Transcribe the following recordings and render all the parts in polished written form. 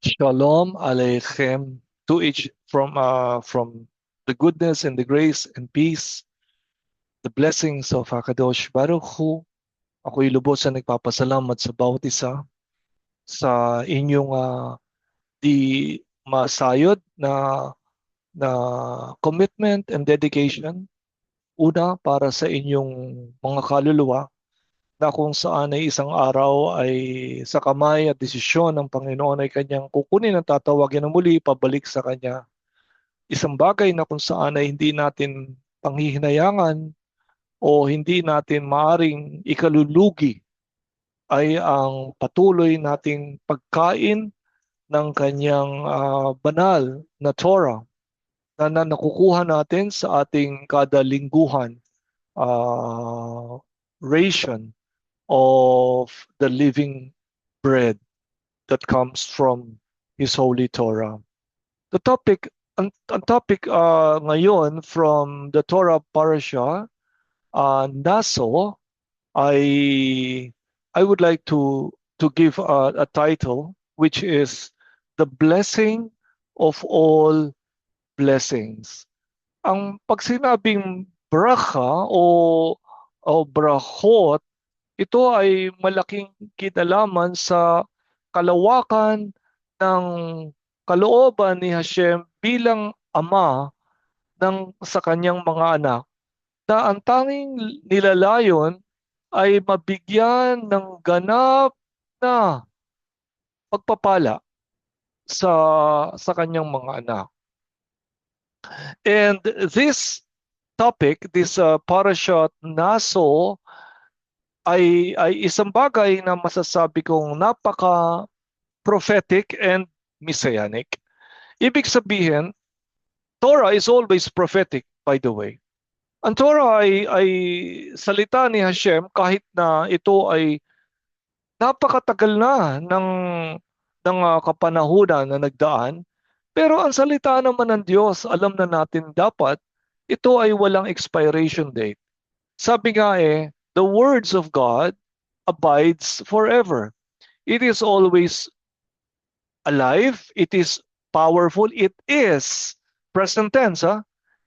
Shalom Aleichem to each from the goodness and the grace and peace, the blessings of Hakadosh Baruch Hu. Ako'y lubos na nagpapasalamat sa bawat isa sa inyong di masayod na commitment and dedication. Una, para sa inyong mga kaluluwa na kung saan ay isang araw ay sa kamay at desisyon ng Panginoon ay kanyang kukunin at tatawagin na muli pabalik sa kanya. Isang bagay na kung saan ay hindi natin panghihinayangan o hindi natin maaring ikalulugi ay ang patuloy nating pagkain ng kanyang banal na Torah na nakukuha natin sa ating kada lingguhan ration of the living bread that comes from His Holy Torah. The topic, ang topic ngayon from the Torah Parasha, Naso, I would like to give a title which is the blessing of all blessings. Ang pag sinabing bracha o brachot, ito ay malaking kinalaman sa kalawakan ng kalooban ni Hashem bilang ama sa kanyang mga anak na ang tanging nilalayon ay mabigyan ng ganap na pagpapala sa kanyang mga anak. And this topic, this parashat Naso, ay isang bagay na masasabi kong napaka-prophetic and messianic. Ibig sabihin, Torah is always prophetic, by the way. Ang Torah ay salita ni Hashem kahit na ito ay napakatagal na ng kapanahunan na nagdaan. Pero ang salita naman ng Diyos, alam na natin dapat, ito ay walang expiration date. Sabi nga the words of God abides forever. It is always alive, it is powerful, it is present tense.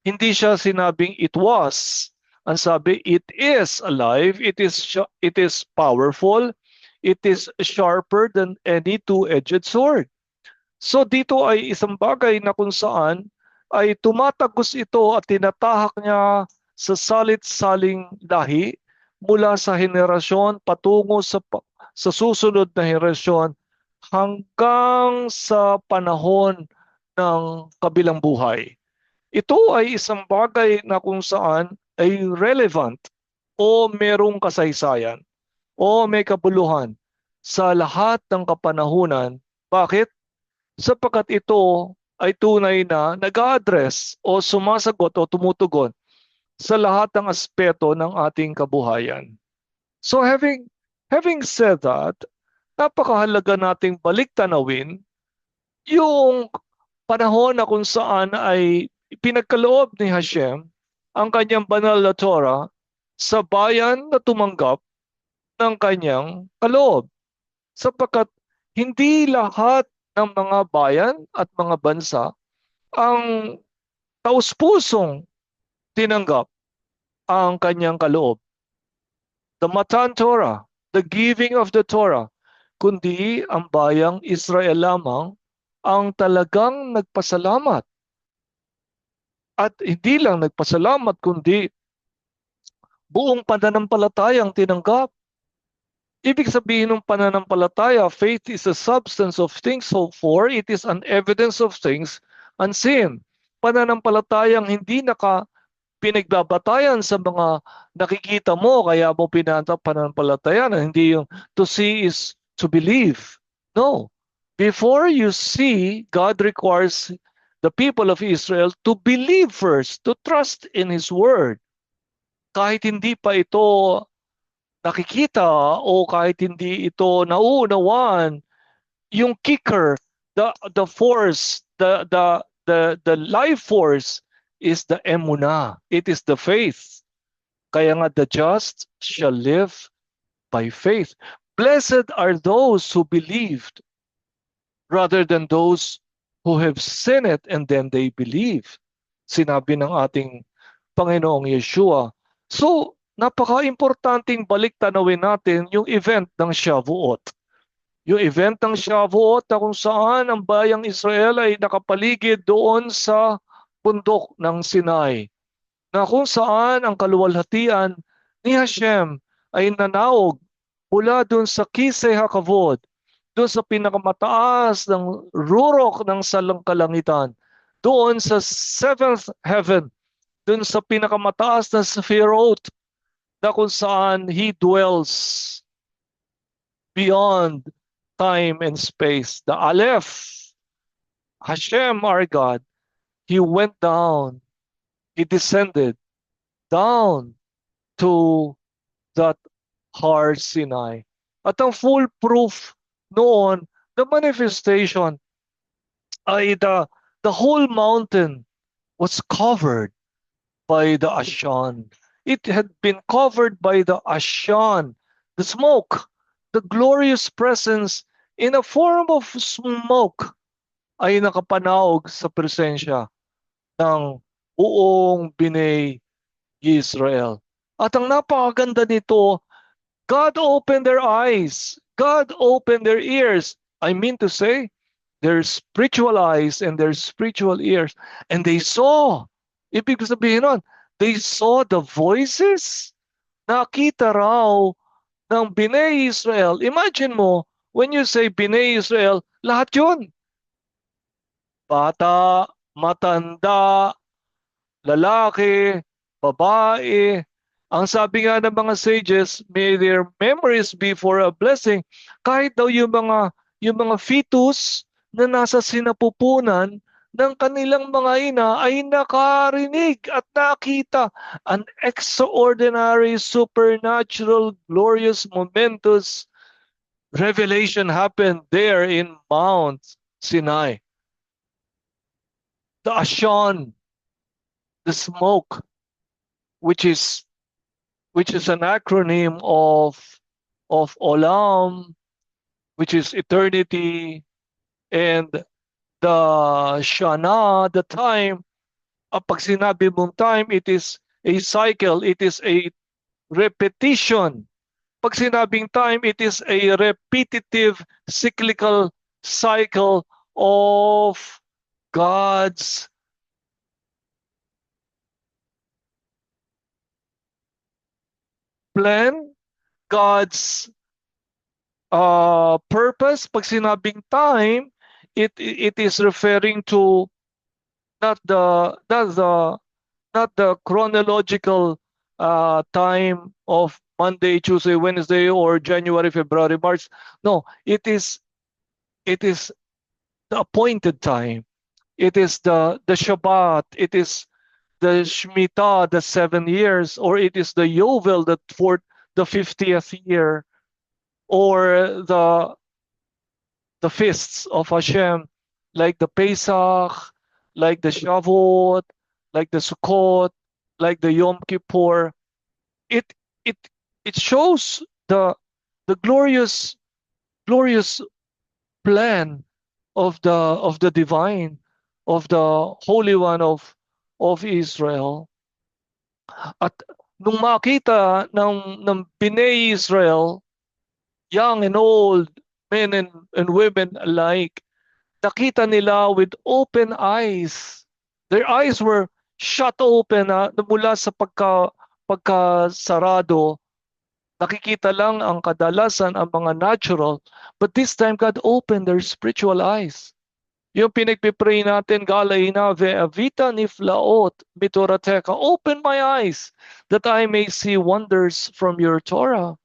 Hindi siya sinabing it was. Ang sabi, it is alive, it is powerful, it is sharper than any two-edged sword. So dito ay isang bagay na kung saan ay tumatagos ito at tinatahak niya sa salit-saling lahi mula sa henerasyon patungo sa susunod na henerasyon hanggang sa panahon ng kabilang buhay. Ito ay isang bagay na kung saan ay relevant o merong kasaysayan o may kabuluhan sa lahat ng kapanahunan. Bakit? Sapagkat ito ay tunay na nag-a-address o sumasagot o tumutugon sa lahat ng aspeto ng ating kabuhayan. So having said that, napakahalaga nating balik-tanawin yung panahon na kung saan ay pinagkaloob ni Hashem ang kanyang banal na Torah sa bayan na tumanggap ng kanyang kaloob. Sapagkat hindi lahat ng mga bayan at mga bansa ang taus-pusong tinanggap ang kanyang kaloob. The Matan Torah, the giving of the Torah, kundi ang bayang Israel lamang ang talagang nagpasalamat. At hindi lang nagpasalamat, kundi buong pananampalatayang tinanggap. Ibig sabihin ng pananampalataya, faith is a substance of things hoped for, it is an evidence of things unseen. Pananampalatayang hindi pinagbabatayan sa mga nakikita mo, kaya mo pananampalataya na hindi yung to see is to believe. No. Before you see, God requires the people of Israel to believe first, to trust in His Word. Kahit hindi pa ito nakikita o kahit hindi ito nauunawaan, yung kicker, the force, the life force is the emunah. It is the faith. Kaya nga the just shall live by faith. Blessed are those who believed rather than those who have seen it and then they believe. Sinabi ng ating Panginoong Yeshua. So, napaka-importanting balik-tanawin natin yung event ng Shavuot. Yung event ng Shavuot na kung saan ang bayang Israel ay nakapaligid doon sa bundok ng Sinai, na kung saan ang kaluwalhatian ni Hashem ay nanaog mula doon sa Kisei HaKavod, doon sa pinakamataas ng rurok ng salangkalangitan, doon sa seventh heaven, doon sa pinakamataas na Sephirot, na kung saan He dwells beyond time and space. The Aleph, Hashem our God, He went down, He descended down to that Har Sinai. At ang full proof noon, the manifestation ay the whole mountain was covered by the Ashan. It had been covered by the Ashan, the smoke, the glorious presence in a form of smoke ay nakapanaog sa presensya ng buong Binay Israel. At ang napakaganda nito, God opened their eyes. God opened their ears. I mean to say, their spiritual eyes and their spiritual ears. And they saw. Ibig sabihin nun, they saw the voices. Nakita raw ng Binay Israel. Imagine mo, when you say Binay Israel, lahat yun. Bata, matanda, lalaki, babae. Ang sabi nga ng mga sages, may their memories be for a blessing. Kahit daw yung mga fetus na nasa sinapupunan ng kanilang mga ina ay nakarinig at nakita an extraordinary, supernatural, glorious, momentous revelation happened there in Mount Sinai. The Ashan, the smoke, which is an acronym of Olam, which is eternity, and the Shana, the time. Pag sinabi mong time, it is a cycle, it is a repetition. Pag sinabing time, it is a repetitive, cyclical cycle of God's plan, God's purpose. Pag sinabing time, it is referring to not the chronological time of Monday, Tuesday, Wednesday, or January, February, March. No, it is the appointed time. It is the Shabbat. It is the Shemitah, the 7 years, or it is the Yovel, the 50th year, or the feasts of Hashem, like the Pesach, like the Shavuot, like the Sukkot, like the Yom Kippur. It it it shows the glorious plan of the divine, of the Holy One of Israel. At nung makita ng Binay Israel, young and old, men and women alike, nakita nila with open eyes. Their eyes were shut open mula sa pagkasarado. Nakikita lang ang kadalasan ang mga natural. But this time, God opened their spiritual eyes. Yung pinagpipray natin, Galaina ve'avita niflaot mitorateka. Open my eyes that I may see wonders from your Torah.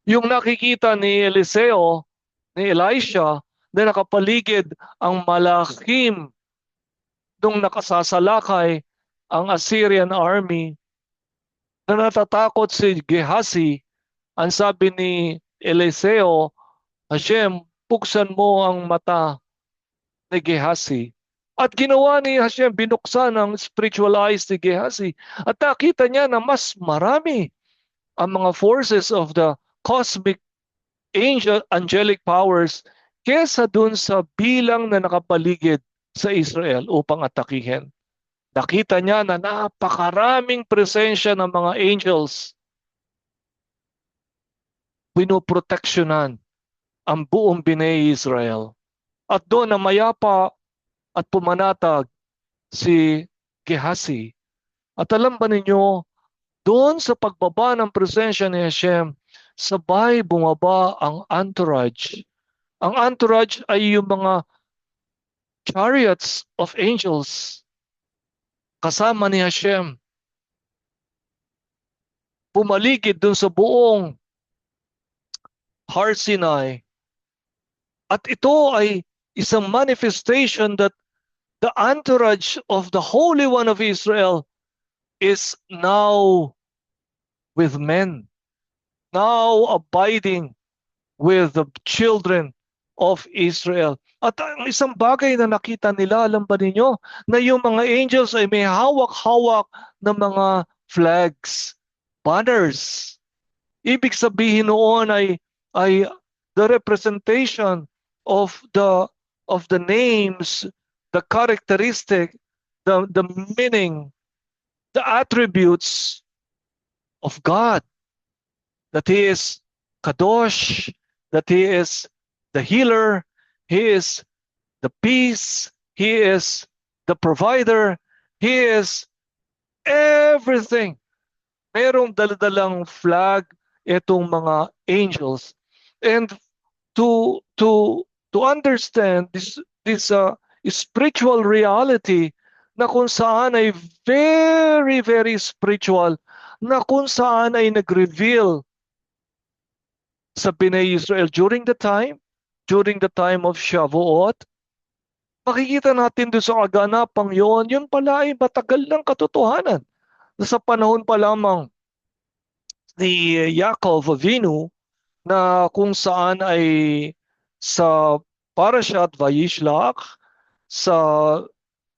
Yung nakikita ni Eliseo, ni Elisha, na nakapaligid ang malakhim nung nakasasalakay ang Assyrian army, na natatakot si Gehazi. Ang sabi ni Eliseo, Hashem, buksan mo ang mata ni Gehazi. At ginawa ni Hashem, binuksan ang spiritual eyes ni Gehazi. At nakita niya na mas marami ang mga forces of the cosmic angelic powers kesa dun sa bilang na nakapaligid sa Israel upang atakihin. Nakita niya na napakaraming presensya ng mga angels, pinoproteksyonan ang buong Binay Israel. At doon na mayapa at pumanatag si Gehazi. At alam ba ninyo, doon sa pagbaba ng presensya ni Hashem, sabay bumaba ang entourage. Ang entourage ay yung mga chariots of angels kasama ni Hashem. Pumaligid doon sa buong Har Sinai. At ito ay isang manifestation that the entourage of the Holy One of Israel is now with men, now abiding with the children of Israel. At ang isang bagay na nakita nila, alam ba ninyo, na yung mga angels ay may hawak-hawak na mga flags, banners. Ibig sabihin noon ay the representation of the names, the characteristic, the meaning, the attributes of God, that He is Kadosh, that He is the healer, He is the peace, He is the provider, He is everything. Merong daladalang flag itong mga angels. And to understand this spiritual reality na kung saan ay very, very spiritual, na kung saan ay nag-reveal sa Binay Israel during the time of Shavuot. Makikita natin doon sa kaganapang yun pala ay matagal ng katotohanan. Sa panahon pa lamang ni Yaakov Avinu, na kung saan ay sa Parashat Vayishlach, sa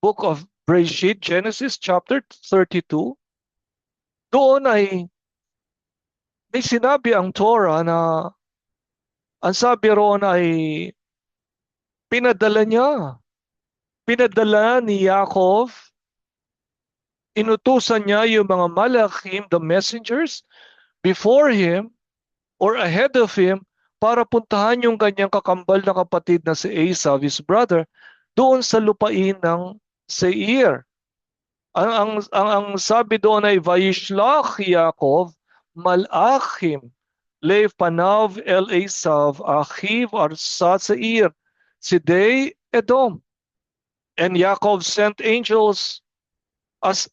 Book of Bereshit, Genesis chapter 32, doon ay may sinabi ang Torah na ang sabi roon ay pinadala ni Yaakov, inutusan niya yung mga malachim, the messengers, before him or ahead of him para puntahan yung kanyang kakambal na kapatid na si Esau, his brother, doon sa lupain ng Seir. Ang sabi doon ay Vayishlach Yaakov malachim lev panav el Esav achiv arsat Seir sidei Edom. And Yaakov sent angels as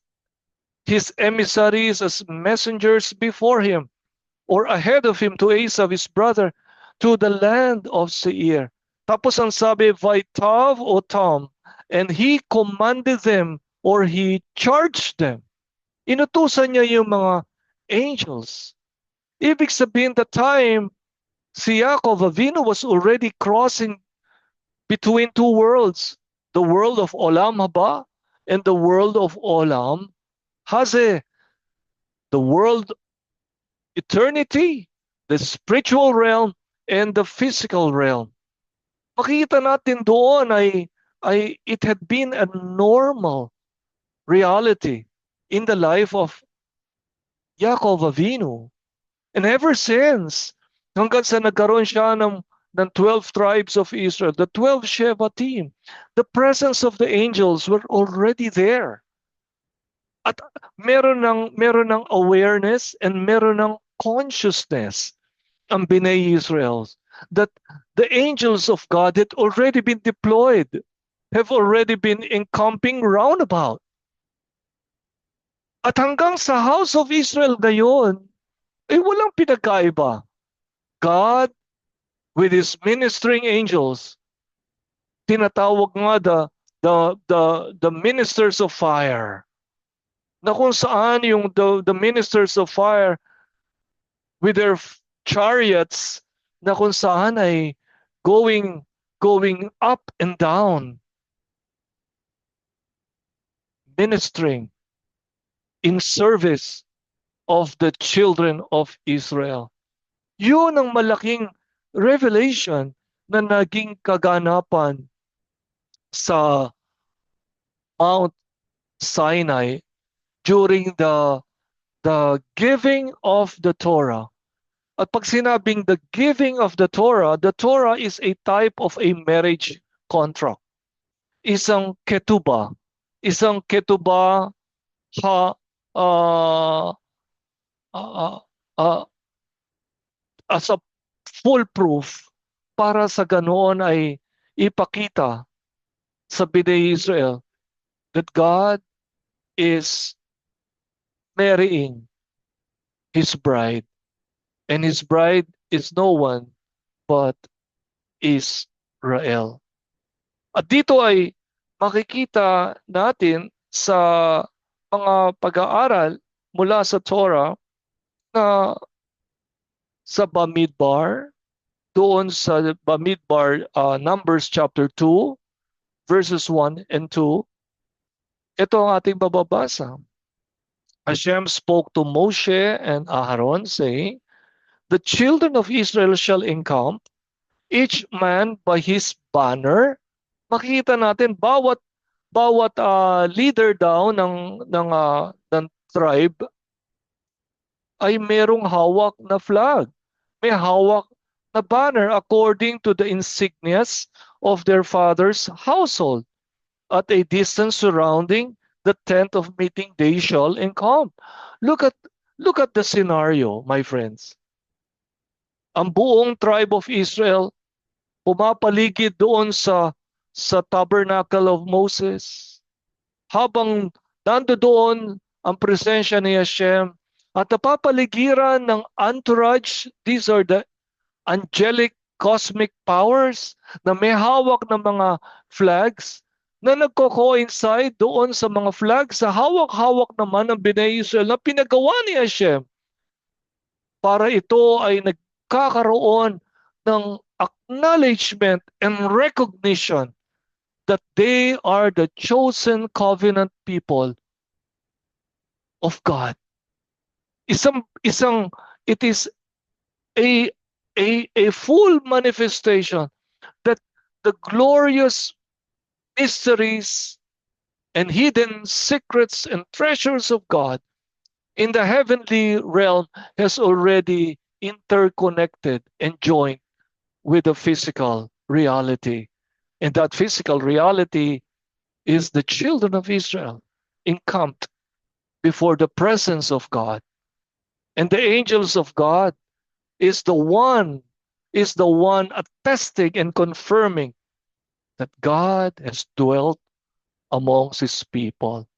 his emissaries, as messengers before him or ahead of him to Esau his brother to the land of Seir. Tapos ang sabi, Vaitav Otam, and he commanded them or he charged them. Inutusan niya yung mga angels. Ibig sabihin, the time si Yaakov Avinu was already crossing between two worlds, the world of Olam Haba and the world of Olam Hazeh, the world eternity, the spiritual realm, and the physical realm. Makikita natin doon ay it had been a normal reality in the life of Yaakov Avinu. And ever since, hanggang sa nagkaroon siya ng 12 tribes of Israel, the 12 Shevatim, the presence of the angels were already there. At meron ng awareness and meron ng consciousness ang Binay Israel that the angels of God had already been deployed, have already been encamping roundabout. At hanggang sa house of Israel ngayon, ay walang pinagkaiba. God with His ministering angels, tinatawag nga the ministers of fire, na kung saan yung the ministers of fire with their chariots, na kung saan ay going up and down, ministering in service of the children of Israel. Yun ang malaking revelation na naging kaganapan sa Mount Sinai during the giving of the Torah. At pag sinabing the giving of the Torah is a type of a marriage contract. Isang ketubah. Isang ketubah ha uh, uh, uh, as a foolproof para sa ganoon ay ipakita sa Bnei Israel that God is marrying His bride, and His bride is no one but Israel. At dito ay makikita natin sa mga pag-aaral mula sa Torah na sa Bamidbar, doon sa Bamidbar, Numbers chapter 2, verses 1 and 2, ito ang ating bababasa. Hashem spoke to Moshe and Aaron, saying, "The children of Israel shall encamp, each man by his banner." Makikita natin bawat leader daw ng tribe ay merong hawak na flag. May hawak na banner according to the insignias of their father's household. At a distance surrounding the tent of meeting they shall encamp. Look at look at the scenario, my friends. Ang buong tribe of Israel pumapaligid doon sa tabernacle of Moses. Habang nandoon ang presensya ni Hashem at napapaligiran ng entourage, these are the angelic cosmic powers na may hawak ng mga flags na nagko-coincide doon sa mga flags sa hawak-hawak naman ng Bnei Israel na pinagawa ni Hashem para ito ay nagkakaroon ng acknowledgement and recognition that they are the chosen covenant people of God. It is a full manifestation that the glorious mysteries and hidden secrets and treasures of God in the heavenly realm has already interconnected and joined with the physical reality. And that physical reality is the children of Israel encamped before the presence of God. And the angels of God is the one attesting and confirming that God has dwelt amongst his people.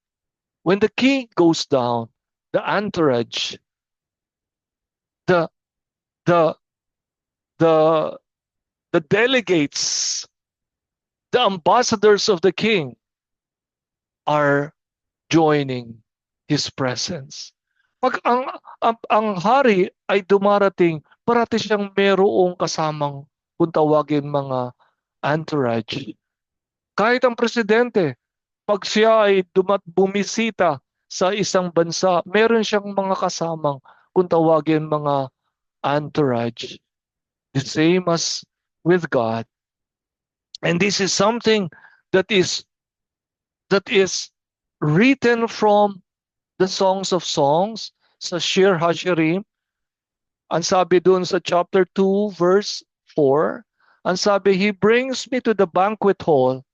When the king goes down, the entourage, the the the the delegates, the ambassadors of the king are joining his presence. Pag ang hari ay dumarating, parati siyang merong kasamang kung tawagin mga entourage. Kahit ang presidente, pag siya ay bumisita sa isang bansa, meron siyang mga kasamang kung tawagin mga entourage. The same as with God. And this is something that is written from the Songs of Songs sa Shir HaShirim. Ang sabi dun sa chapter 2 verse 4, ang sabi, "He brings me to the banquet hall.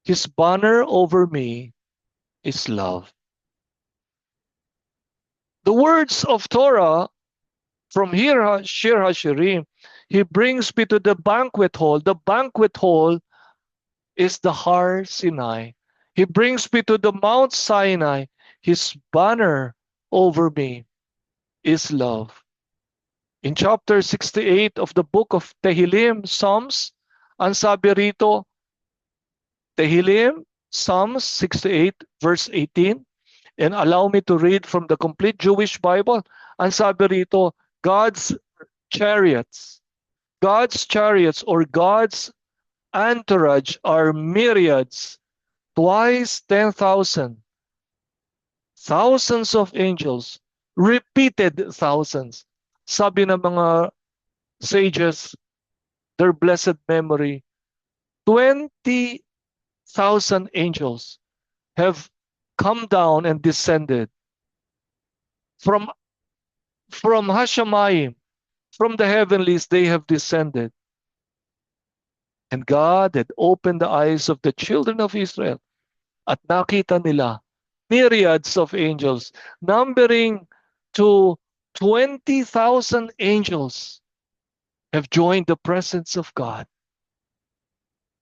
His banner over me is love." The words of Torah from here, Shir HaShirim, he brings me to the banquet hall. The banquet hall is the Har Sinai. He brings me to the Mount Sinai. His banner over me is love. In chapter 68 of the book of Tehillim, Psalms, ang sabi rito, Tehillim, Psalms 68 verse 18, and allow me to read from the complete Jewish Bible. Ang sabi rito, God's chariots or God's entourage are myriads, twice 10,000, thousands of angels, repeated thousands. Sabi ng mga sages, their blessed memory, 20,000 angels have come down and descended from Hashemayim, from the heavenlies. They have descended, and God had opened the eyes of the children of Israel, at nakita nila myriads of angels, numbering to 20,000 angels, have joined the presence of God,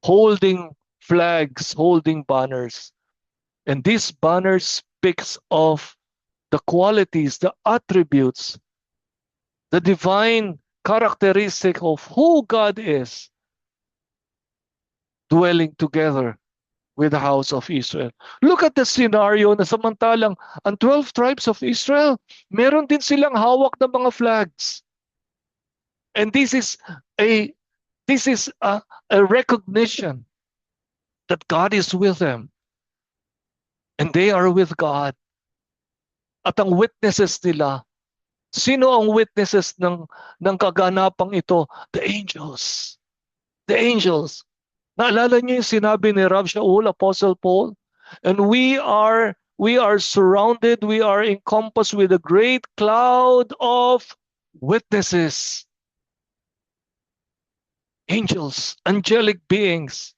holding flags, holding banners. And this banner speaks of the qualities, the attributes, the divine characteristic of who God is, dwelling together with the house of Israel. Look at the scenario na samantalang ang 12 tribes of Israel, meron din silang hawak na mga flags. And this is a recognition that God is with them. And they are with God. At ang witnesses nila, sino ang witnesses ng kaganapang ito? The angels. The angels. Naalala niyo yung sinabi ni Rav Shaul, Apostle Paul? And we are surrounded, we are encompassed with a great cloud of witnesses. Angels, angelic beings,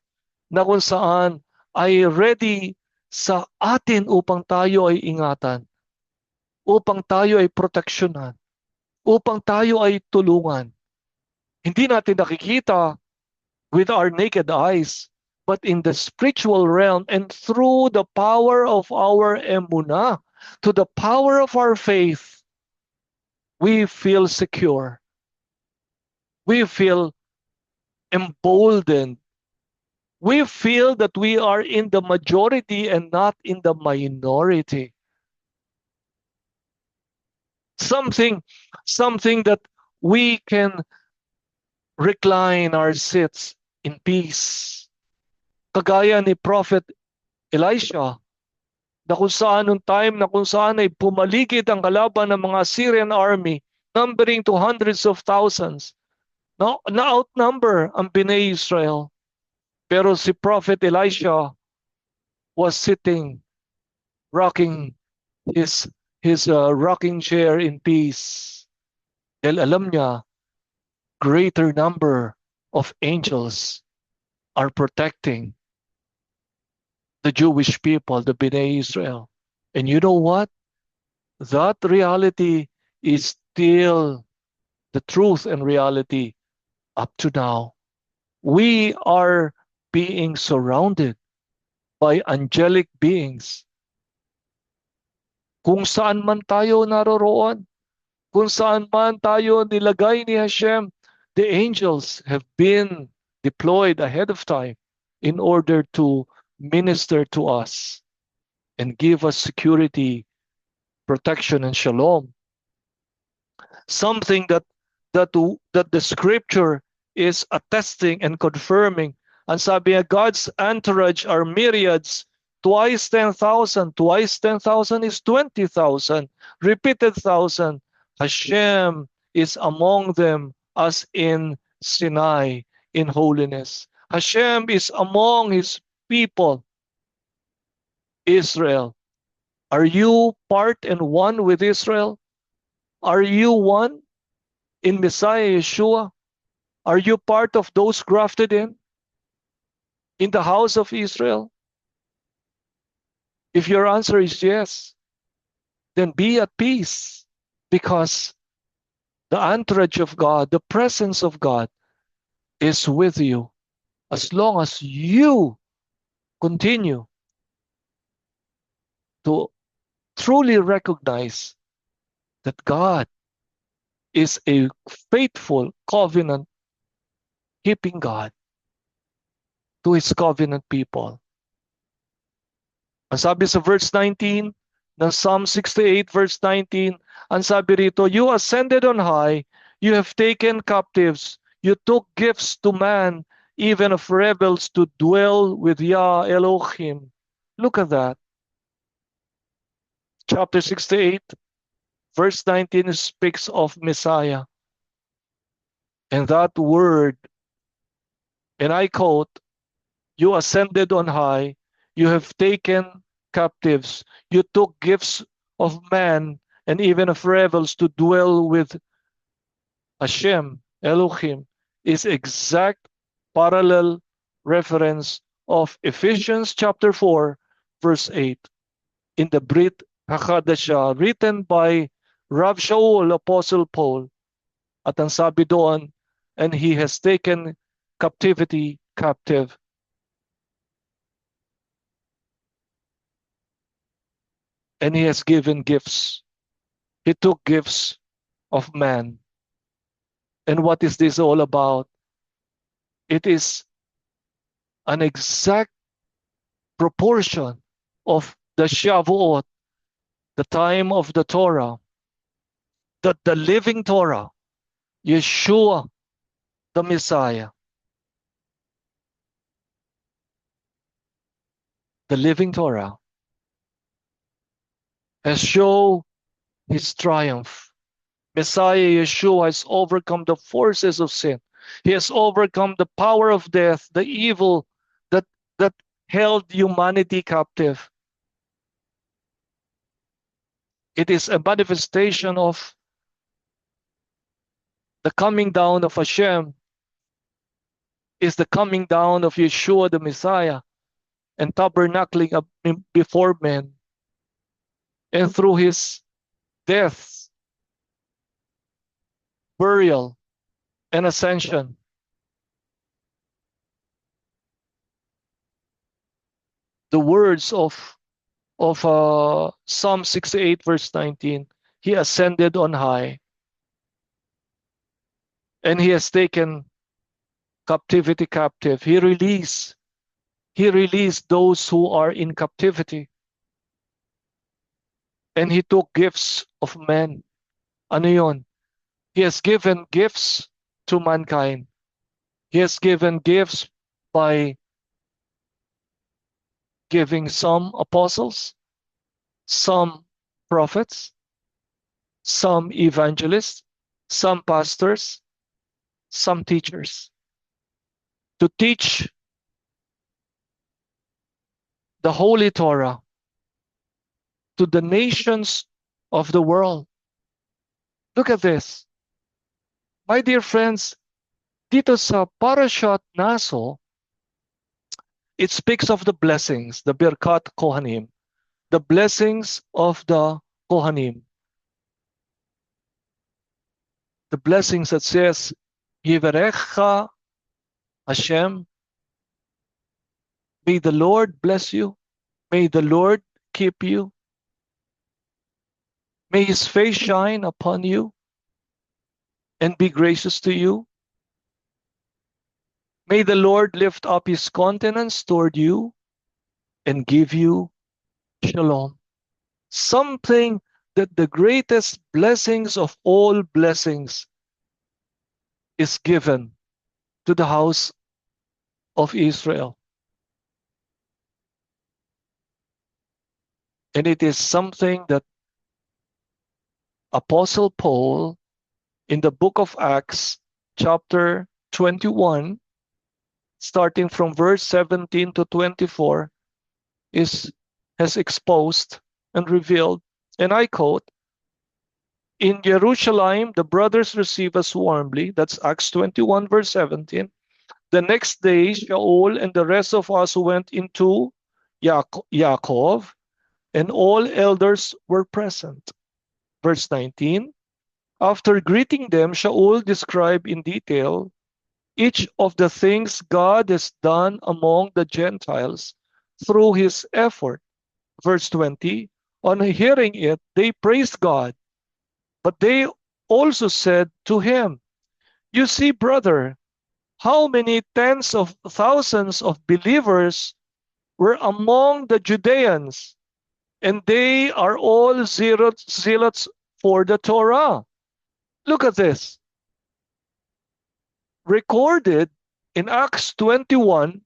na kung saan ay ready sa atin upang tayo ay ingatan, upang tayo ay proteksyonan, upang tayo ay tulungan. Hindi natin nakikita with our naked eyes, but in the spiritual realm and through the power of our emunah, to the power of our faith, we feel secure. We feel emboldened. We feel that we are in the majority and not in the minority. Something that we can recline our seats in peace. Kagaya ni Prophet Elisha, na kung saan nung time na kung saan ay pumaligid ang kalaban ng mga Syrian army, numbering to hundreds of thousands, na outnumber ang Bnei Israel. Pero si Prophet Elisha was sitting, rocking his rocking chair in peace. Dahil alam niya, greater number of angels are protecting the Jewish people, the Bnei Israel. And you know what? That reality is still the truth and reality up to now. We are being surrounded by angelic beings. Kung saan man tayo naroroon, kung saan man tayo nilagay ni Hashem, the angels have been deployed ahead of time in order to minister to us and give us security, protection, and shalom. Something that the scripture is attesting and confirming. Ang sabi niya, God's entourage are myriads, twice 10,000. Twice 10,000 is 20,000. Repeated thousand. Hashem is among them as in Sinai in holiness. Hashem is among his people, Israel. Are you part and one with Israel? Are you one in Messiah Yeshua? Are you part of those grafted in the house of Israel? If your answer is yes, then be at peace, because the entourage of God, the presence of God is with you as long as you continue to truly recognize that God is a faithful covenant keeping God to his covenant people. Ang sabi sa verse 19 ng Psalm 68 verse 19, ang sabi rito, you ascended on high, you have taken captives, you took gifts to man, even of rebels to dwell with Yah Elohim. Look at that. Chapter 68 verse 19 speaks of Messiah. And that word And I quote, "You ascended on high, you have taken captives, you took gifts of man and even of rebels to dwell with Hashem, Elohim," is exact parallel reference of Ephesians chapter 4, verse 8 in the Brit Hakadasha written by Rav Shaul, Apostle Paul. At ang sabi doon, "And he has taken captivity captive." And he has given gifts. He took gifts of man. And what is this all about? It is an exact proportion of the Shavuot, the time of the Torah, the living Torah, Yeshua, the Messiah, the living Torah, has shown his triumph. Messiah Yeshua has overcome the forces of sin. He has overcome the power of death, the evil that, that held humanity captive. It is a manifestation of the coming down of Hashem, is the coming down of Yeshua the Messiah and tabernacling before men. And through his death, burial, and ascension, the words of Psalm 68 verse 19, he ascended on high and he has taken captivity captive. He released those who are in captivity. And he took gifts of men. Ano yun? He has given gifts to mankind. He has given gifts by giving some apostles, some prophets, some evangelists, some pastors, some teachers, to teach the Holy Torah to the nations of the world. Look at this. My dear friends, dito sa Parashat Naso, it speaks of the blessings, the Birkat Kohanim, the blessings of the Kohanim. The blessings that says, Yivarecha Hashem, may the Lord bless you, may the Lord keep you, may his face shine upon you and be gracious to you. May the Lord lift up his countenance toward you and give you shalom. Something that the greatest blessings of all blessings is given to the house of Israel. And it is something that Apostle Paul in the book of Acts, chapter 21, starting from verse 17 to 24, has exposed and revealed. And I quote, "In Jerusalem, the brothers receive us warmly." That's Acts 21, verse 17. "The next day, Shaul and the rest of us went into Yaakov, and all elders were present." Verse 19. "After greeting them, Shaul described in detail each of the things God has done among the Gentiles through his effort." Verse 20. "On hearing it, they praised God, but they also said to him, 'You see, brother, how many tens of thousands of believers were among the Judeans, and they are all zealots for the Torah.'" Look at this. Recorded in Acts 21,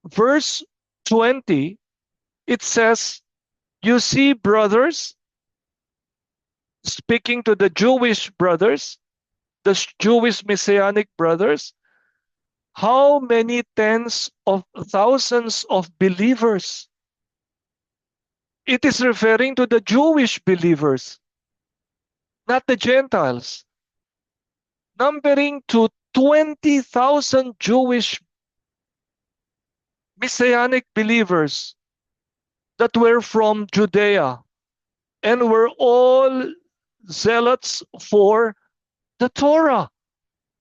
verse 20, it says, "You see, brothers," speaking to the Jewish brothers, the Jewish Messianic brothers, How many tens of thousands of believers? It is referring to the Jewish believers, not the Gentiles, numbering to 20,000 Jewish Messianic believers that were from Judea and were all zealots for the Torah.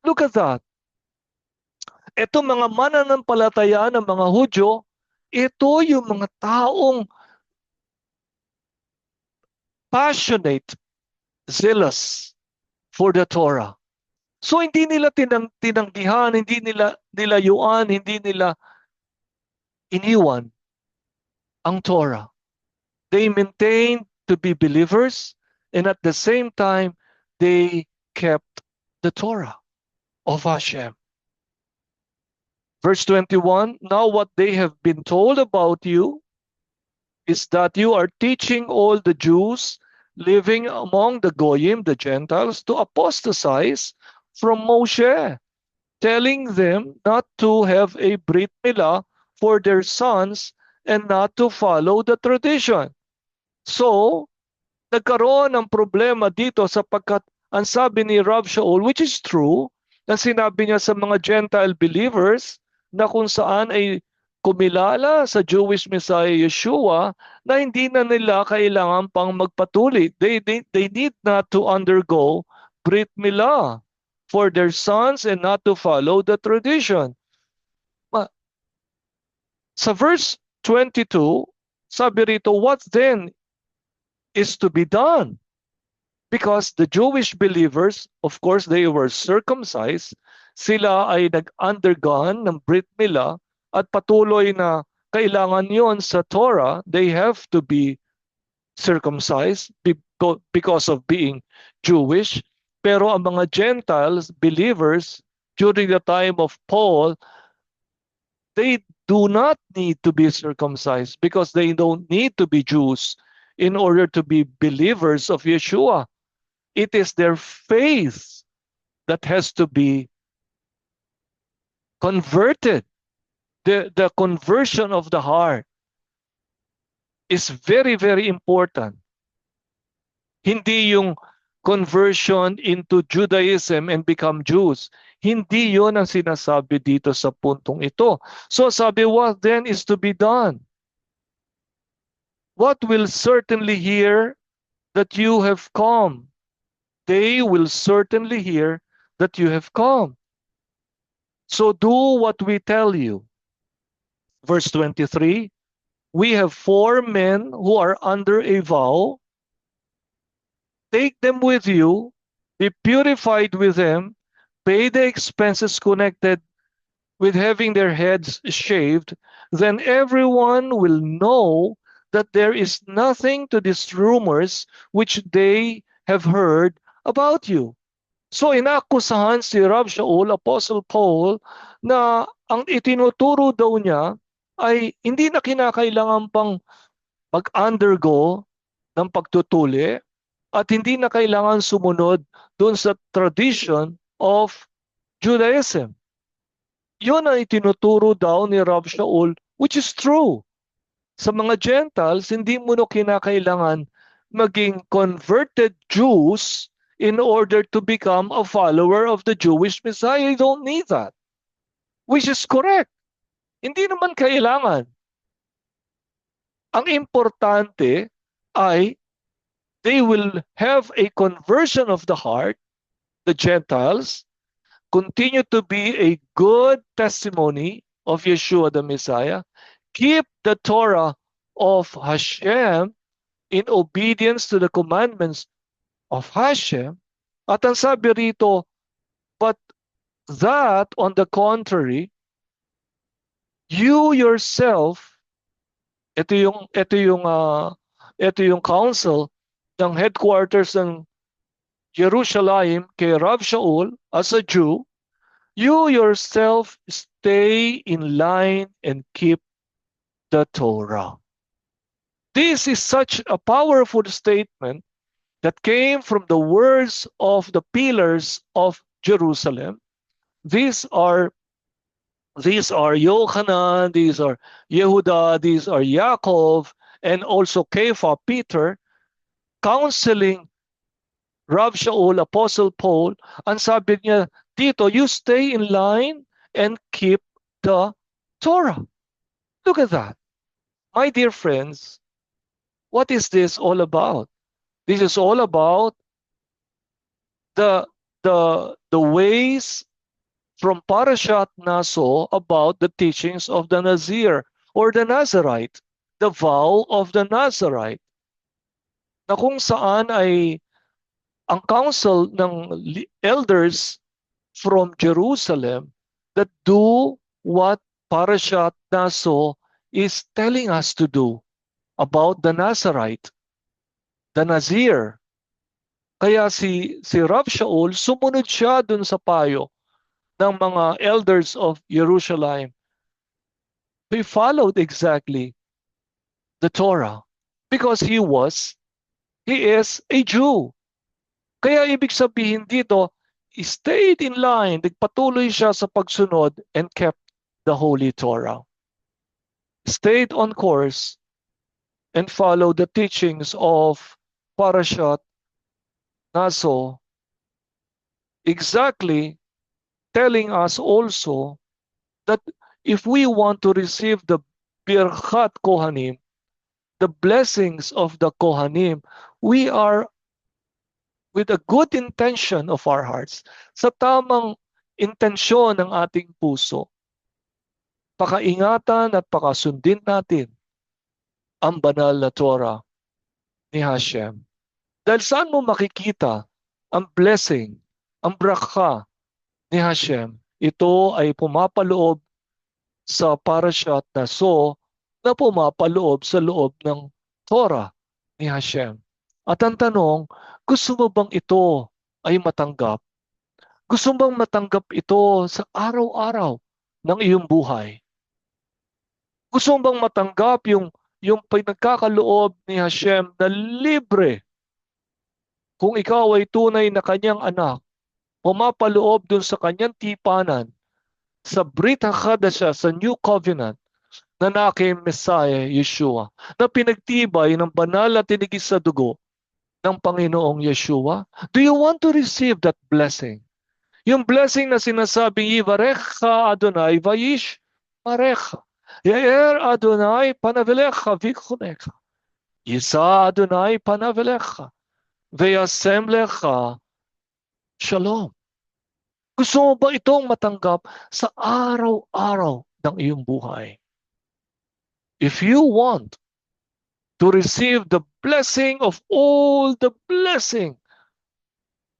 Look at that. Ito mga mananampalataya ng mga Hudyo, ito yung mga taong passionate, zealous for the Torah. So hindi nila tinanggihan, hindi nila nilayuan, hindi nila iniwan ang Torah. They maintained to be believers, and at the same time, they kept the Torah of Hashem. Verse 21, now what they have been told about you is that you are teaching all the Jews living among the Goyim, the Gentiles, to apostatize from Moshe, telling them not to have a Brit Milah for their sons and not to follow the tradition. So, nagkaroon ng problema dito sapagkat ang sabi ni Rav Shaul, which is true, na sinabi niya sa mga Gentile believers na kung saan ay kumilala sa Jewish Messiah Yeshua na hindi na nila kailangan pang magpatuloy. They need not to undergo Brit Milah for their sons and not to follow the tradition. Sa verse 22, sabi rito, what then is to be done? Because the Jewish believers, of course, they were circumcised. Sila ay nag-undergone ng Brit Milah at patuloy na kailangan yon sa Torah. They have to be circumcised because of being Jewish. Pero ang mga Gentiles, believers, during the time of Paul, they do not need to be circumcised because they don't need to be Jews in order to be believers of Yeshua. It is their faith that has to be converted. The conversion of the heart is very, very important. Hindi yung conversion into Judaism and become Jews. Hindi yon ang sinasabi dito sa puntong ito. So sabi, what then is to be done? What will certainly hear that you have come? They will certainly hear that you have come. So do what we tell you. Verse 23, we have 4 men who are under a vow. Take them with you, be purified with them, pay the expenses connected with having their heads shaved, then everyone will know that there is nothing to these rumors which they have heard about you. So inakusahan si Rav Shaul, Apostle Paul, na ang itinuturo daw niya ay hindi na kinakailangan pang mag-undergo ng pagtutuli at hindi na kailangan sumunod doon sa tradition of Judaism. Yun ang itinuturo daw ni Rav Shaul, which is true. Sa mga Gentiles, hindi mo na kinakailangan maging converted Jews in order to become a follower of the Jewish Messiah. You don't need that. Which is correct. Hindi naman kailangan. Ang importante ay they will have a conversion of the heart, the Gentiles, continue to be a good testimony of Yeshua the Messiah, keep the Torah of Hashem in obedience to the commandments of Hashem. At ang sabi rito, but that on the contrary, you yourself, ito yung council ng headquarters ng Jerusalem kay Rav Shaul as a Jew, you yourself stay in line and keep the Torah. This is such a powerful statement that came from the words of the pillars of Jerusalem. These are These are Yochanan, these are Yehuda, these are Yaakov, and also Kepha, Peter, counseling Rav Shaul, Apostle Paul. Ang sabi niya dito, you stay in line and keep the Torah. Look at that. My dear friends, what is this all about? This is all about the the ways from Parashat Naso about the teachings of the Nazir or the Nazarite, the vow of the Nazarite, na kung saan ay ang council ng elders from Jerusalem that do what Parashat Naso is telling us to do about the Nazarite, the Nazir. Kaya si Rav Shaul, sumunod siya dun sa payo ng mga elders of Jerusalem. He followed exactly the Torah because he is a Jew. Kaya ibig sabihin dito, he stayed in line, nagpatuloy siya sa pagsunod and kept the Holy Torah. Stayed on course and followed the teachings of Parashat Naso, exactly telling us also that if we want to receive the Birchat Kohanim, the blessings of the Kohanim, we are with a good intention of our hearts, sa tamang intensyon ng ating puso, pakaingatan at pakasundin natin ang banal na Torah ni Hashem. Dahil saan mo makikita ang blessing, ang brakha ni Hashem? Ito ay pumapaloob sa Parashat Naso na pumapaloob sa loob ng Torah ni Hashem. At ang tanong, gusto mo bang ito ay matanggap? Gusto mo bang matanggap ito sa araw-araw ng iyong buhay? Gusto mo bang matanggap yung pinagkakaloob ni Hashem na libre kung ikaw ay tunay na kanyang anak, pumapaloob dun sa kanyang tipanan, sa Brit HaChadashah, sa New Covenant, na naking Messiah, Yeshua, na pinagtibay ng banal at tinigis sa dugo ng Panginoong Yeshua? Do you want to receive that blessing? Yung blessing na sinasabing, Yivarecha Adonai Vayish Marecha. Yair Adonai Panavelecha Vikhunecha. Yisa Adonai Panavelecha. Veyasem Lecha Shalom. Gusto mo ba itong matanggap sa araw-araw ng iyong buhay? If you want to receive the blessing of all the blessing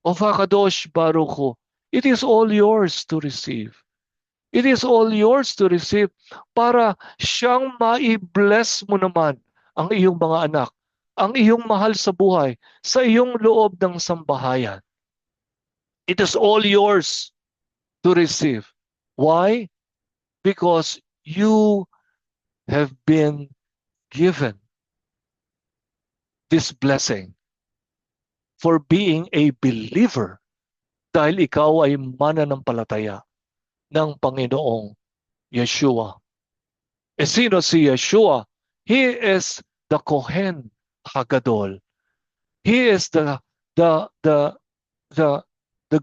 of HaKadosh Baruch Hu, it is all yours to receive. It is all yours to receive para siyang mai-bless mo naman ang iyong mga anak, ang iyong mahal sa buhay, sa iyong loob ng sambahayan. It is all yours to receive. Why? Because you have been given this blessing for being a believer dahil ikaw ay mananampalataya ng Panginoong Yeshua. E sino si Yeshua? He is the Kohen Hagadol. He is the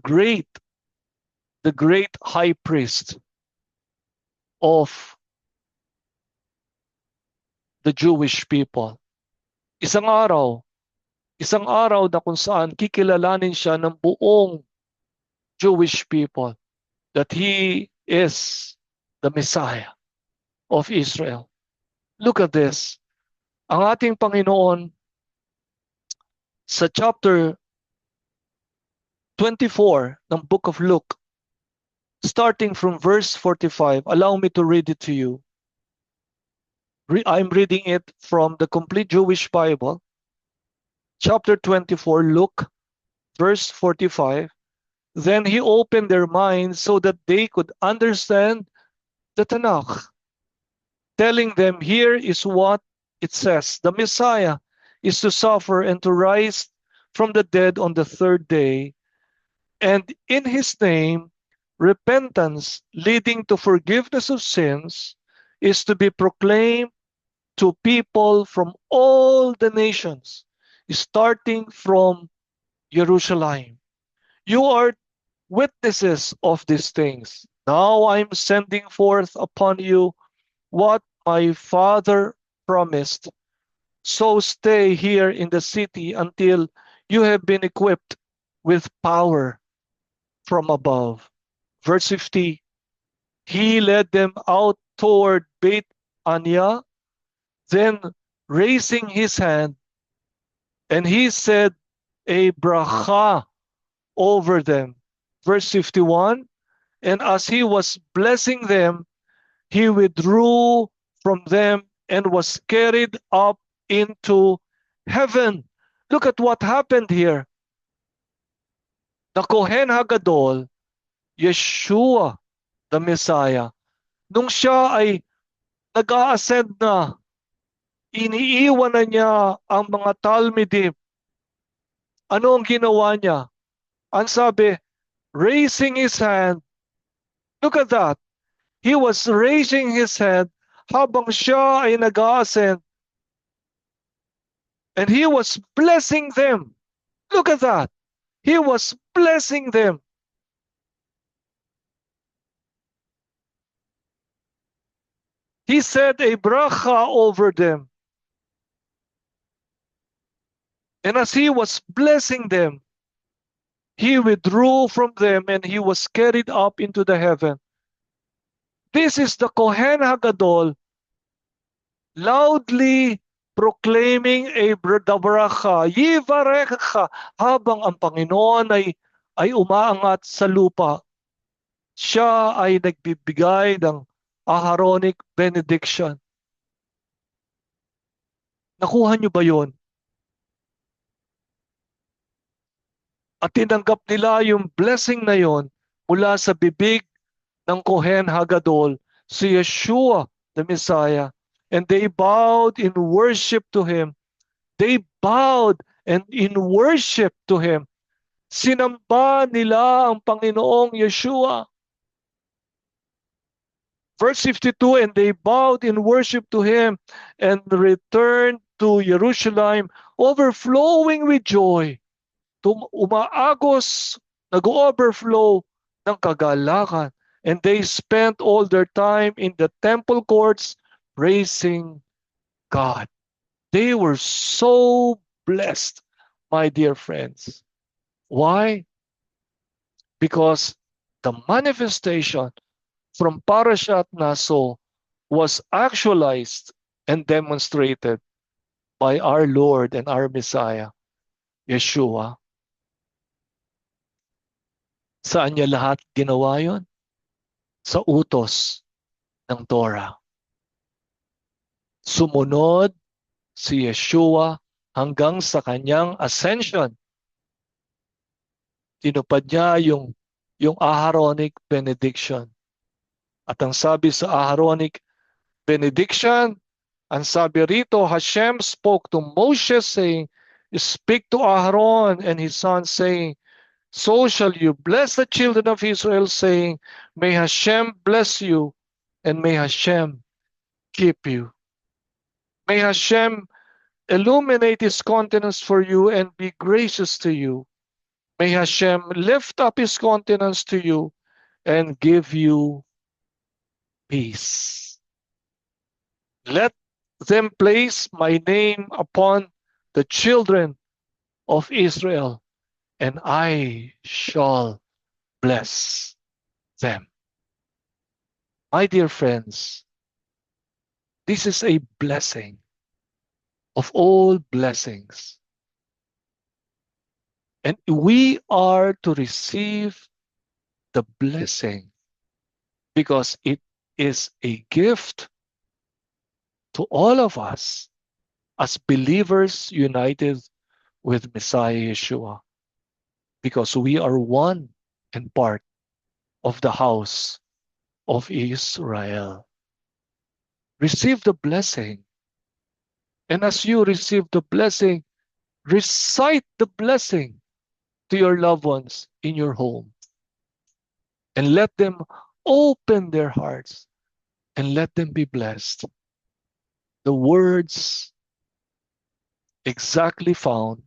great high priest of the Jewish people. Isang araw na kung saan kikilalanin siya ng buong Jewish people that he is the Messiah of Israel. Look at this. Ang ating Panginoon sa chapter 24 ng Book of Luke, starting from verse 45, allow me to read it to you. I'm reading it from the Complete Jewish Bible. Chapter 24, Luke, verse 45. Then he opened their minds so that they could understand the Tanakh, telling them, here is what it says. The Messiah is to suffer and to rise from the dead on the third day, and in his name repentance leading to forgiveness of sins is to be proclaimed to people from all the nations, starting from Jerusalem. You are witnesses of these things. Now I'm sending forth upon you what my Father promised. So stay here in the city until you have been equipped with power from above. Verse 50, he led them out toward Beit Ania, then raising his hand, and he said a bracha over them. Verse 51, and as he was blessing them, he withdrew from them and was carried up into heaven. Look at what happened here. The Kohen Hagadol, Yeshua, the Messiah, nung siya ay nag-a-ascend na, iniiwan na niya ang mga Talmidim. Ano ang ginawa niya? Ang sabi, raising his hand. Look at that. He was raising his hand habang siya ay nag-a-ascend. And he was blessing them. Look at that. He was blessing them. He said a bracha over them. And as he was blessing them, he withdrew from them and he was carried up into the heaven. This is the Kohen Hagadol loudly proclaiming the bracha, Yivarecha, habang ang Panginoon ay umaangat sa lupa. Siya ay nagbibigay ng Aaronic benediction. Nakuha niyo ba yon? At tinanggap nila yung blessing na yon mula sa bibig ng Kohen Hagadol, si Yeshua, the Messiah. And they bowed in worship to Him. They bowed and in worship to Him. Sinamba nila ang Panginoong Yeshua. Verse 52, and they bowed in worship to Him and returned to Jerusalem, overflowing with joy. Umaagos, nag-overflow ng kagalakan. And they spent all their time in the temple courts praising God. They were so blessed, my dear friends. Why? Because the manifestation from Parashat Naso was actualized and demonstrated by our Lord and our Messiah, Yeshua. Saan niya lahat ginawa yon? Sa utos ng Torah. Sumunod si Yeshua hanggang sa kanyang ascension. Tinupad niya yung Aaronic benediction. At ang sabi sa Aaronic benediction, ang sabi rito, Hashem spoke to Moshe saying, speak to Aaron and his son saying, so shall you bless the children of Israel, saying, may Hashem bless you, and may Hashem keep you. May Hashem illuminate His countenance for you and be gracious to you. May Hashem lift up His countenance to you and give you peace. Let them place my name upon the children of Israel, and I shall bless them. My dear friends, this is a blessing of all blessings. And we are to receive the blessing because it is a gift to all of us as believers united with Messiah Yeshua. Because we are one and part of the house of Israel. Receive the blessing. And as you receive the blessing, recite the blessing to your loved ones in your home. and let them open their hearts and let them be blessed. The words exactly found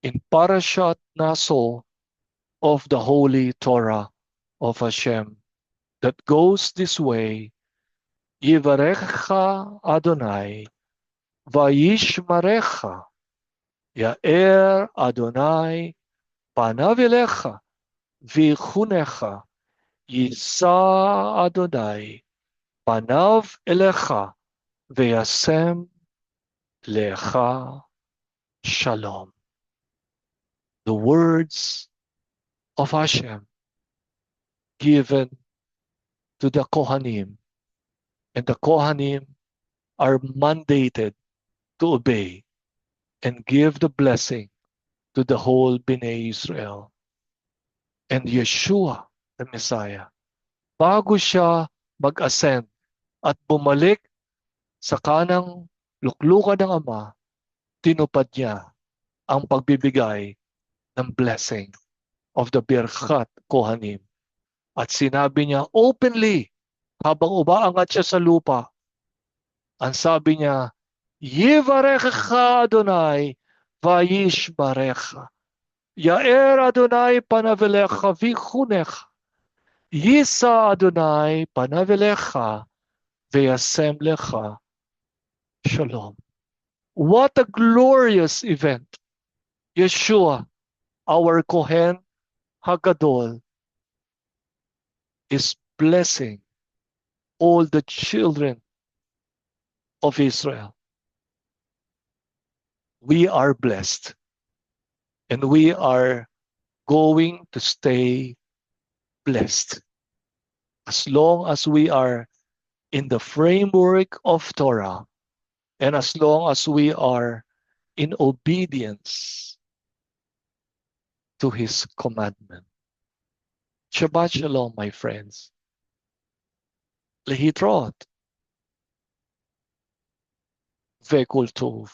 in Parashat Naso of the Holy Torah of Hashem that goes this way, Yivarecha Adonai, Vayishmarecha, Ya'er Adonai, Panav Elecha, Vichunecha, Yisa Adonai, Panav Elecha, Veyasem Lecha Shalom. The words of Hashem given to the Kohanim, and the Kohanim are mandated to obey and give the blessing to the whole Bnei Israel. And Yeshua, the Messiah, bago siya mag-ascend at bumalik sa kanang luklukan ng Ama, tinupad niya ang pagbibigay ng blessing of the Birkat Kohanim. At sinabi niya openly, habang umaangat siya sa lupa, ang sabi niya, Yivarecha Adonai, Vayishbarecha. Ya'er Adonai panavelecha vichunecha. Yisa Adonai panavelecha veyasem lecha shalom. What a glorious event. Yeshua, our Kohen Hagadol, is blessing all the children of Israel. We are blessed, and we are going to stay blessed as long as we are in the framework of Torah and as long as we are in obedience to His commandment. Shabbat Shalom, my friends. Lehitrot. Vekul Tov.